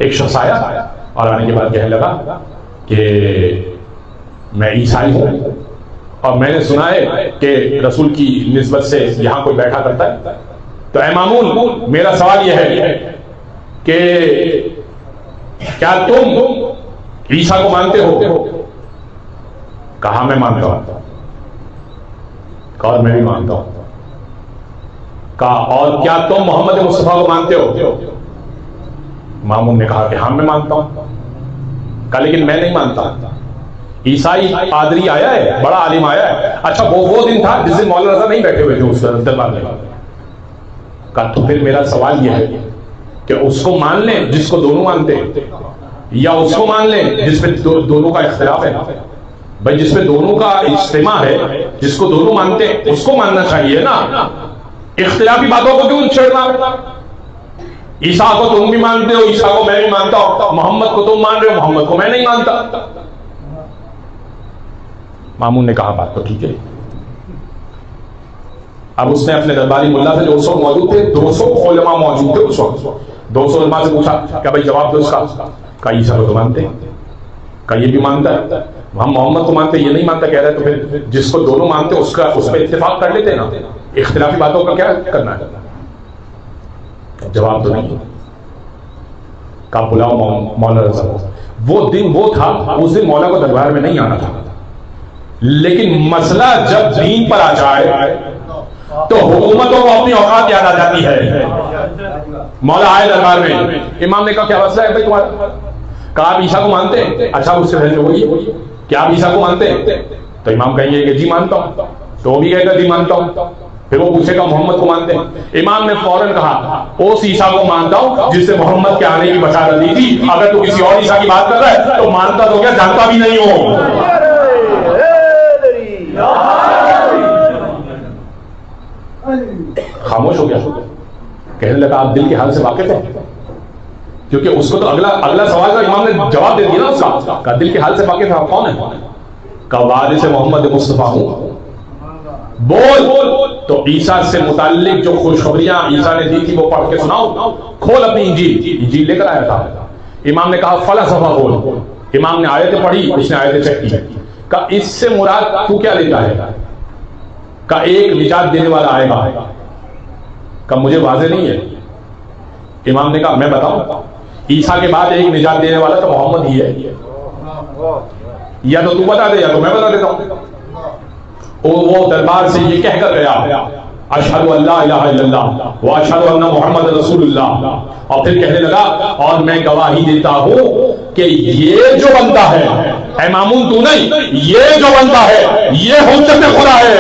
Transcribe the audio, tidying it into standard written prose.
ایک شخص آیا اور آنے کے بعد کہنے لگا کہ میں عیسائی ہوں اور میں نے سنا ہے کہ رسول کی نسبت سے یہاں کوئی بیٹھا کرتا ہے، تو اے مامون میرا سوال یہ ہے کہ کیا تم عیسیٰ کو مانتے ہو؟ کہا میں مانتا ہوں۔ کہا اور میں بھی مانتا ہوں۔ کہا اور کیا تم محمد مصطفیٰ کو مانتے ہو؟ مامون نے کہا کہ ہاں میں مانتا ہوں۔ کہا لیکن میں نہیں مانتا، عیسائی پادری آیا ہے، بڑا عالم آیا ہے۔ اچھا وہ دن تھا جس دن مولانا رضا نہیں بیٹھے ہوئے تھے اس دربار میں۔ کہا تو پھر میرا سوال یہ ہے کہ اس کو مان لیں جس کو دونوں مانتے ہیں، یا اس کو مان لیں جس پہ دونوں کا اختلاف ہے؟ بھائی جس پہ دونوں کا اجتماع ہے، جس کو دونوں مانتے ہیں اس کو ماننا چاہیے نا، اختلافی باتوں کو کیوں چھیڑنا؟ عیسیٰ کو تم بھی مانتے ہو، عیسیٰ کو میں بھی مانتا ہوں، محمد کو تم مان رہے ہو، محمد کو میں نہیں مانتا۔ مامون نے کہا بات تو ٹھیک ہے۔ اب اس نے اپنے درباری ملا سے جو اس وقت موجود تھے، 200 علماء موجود تھے اس وقت، 200 علماء سے پوچھا کہ بھائی جواب دو اس کا۔ کہا عیسیٰ کو تو مانتے ہیں، کہا یہ بھی مانتا ہے، ہم محمد کو مانتے یہ نہیں مانتا، کہہ رہے تو پھر جس کو دونوں مانتے اس پہ اتفاق کر لیتے نا، اختلافی باتوں کا کیا کرنا ہے؟ جواب تو نہیں۔ کہا بلاؤ مولانا رضا کو۔ وہ دن وہ تھا، اس دن مولا کو دربار میں نہیں آنا تھا، لیکن مسئلہ جب دین پر آ جائے تو حکومتوں کو اپنی اوقات یاد آ جاتی ہے۔ مولا آئے دربار میں، امام نے کہا کیا مسئلہ ہے بھائی تمہارا؟ کہا آپ عیسیٰ کو مانتے ہیں؟ اچھا اس سے پہلے وہی کیا آپ عیسیٰ کو مانتے ہیں؟ تو امام کہیں گے کہ جی مانتا ہوں، تو وہ بھی کہے گا جی مانتا ہوں۔ پھر وہ پوچھے گا محمد کو مانتے ہیں؟ امام نے فوراً کہا اس عیسیٰ کو مانتا ہوں جس سے محمد کے آنے کی بشارت دی تھی، اگر تو کسی اور عیسیٰ کی بات کر رہا ہے تو مانتا تو کیا جانتا بھی نہیں ہو۔ خاموش ہو گیا، کہنے لگا آپ دل کے حال سے واقف ہیں؟ کیونکہ اس کو تو اگلا سوال کا امام نے جواب دے دیا نا اس کا، کہا دل کے حال سے واقف ہے، آپ کون ہیں؟ کہا وارث محمد مصطفیٰ ہوں۔ بول تو عیسیٰ سے متعلق جو خوشخبریاں عیسیٰ نے دی تھی وہ پڑھ کے سناؤ، کھول اپنی انجیل لے کر آیا تھا۔ امام نے کہا فلاں صفحہ کھول۔ امام نے آیتیں پڑھی، اس نے آیتیں چیک کی۔ کہا اس سے مراد تو کیا لیتا ہے؟ کہا ایک نجات دینے والا آئے گا۔ کہا مجھے واضح نہیں ہے۔ امام نے کہا میں بتاؤں، عیسیٰ کے بعد ایک نجات دینے والا تو محمد ہی ہے، یا تو بتا دے یا تو میں بتا دیتا ہوں۔ وہ دربار سے یہ کہہ کر گیا اشہد ان لا الہ الا اللہ واشہد ان محمد رسول اللہ، اور پھر کہنے لگا اور میں گواہی دیتا ہوں کہ یہ جو بنتا ہے، اے مامون تو نہیں، یہ جو بنتا ہے یہ حجت خدا ہے۔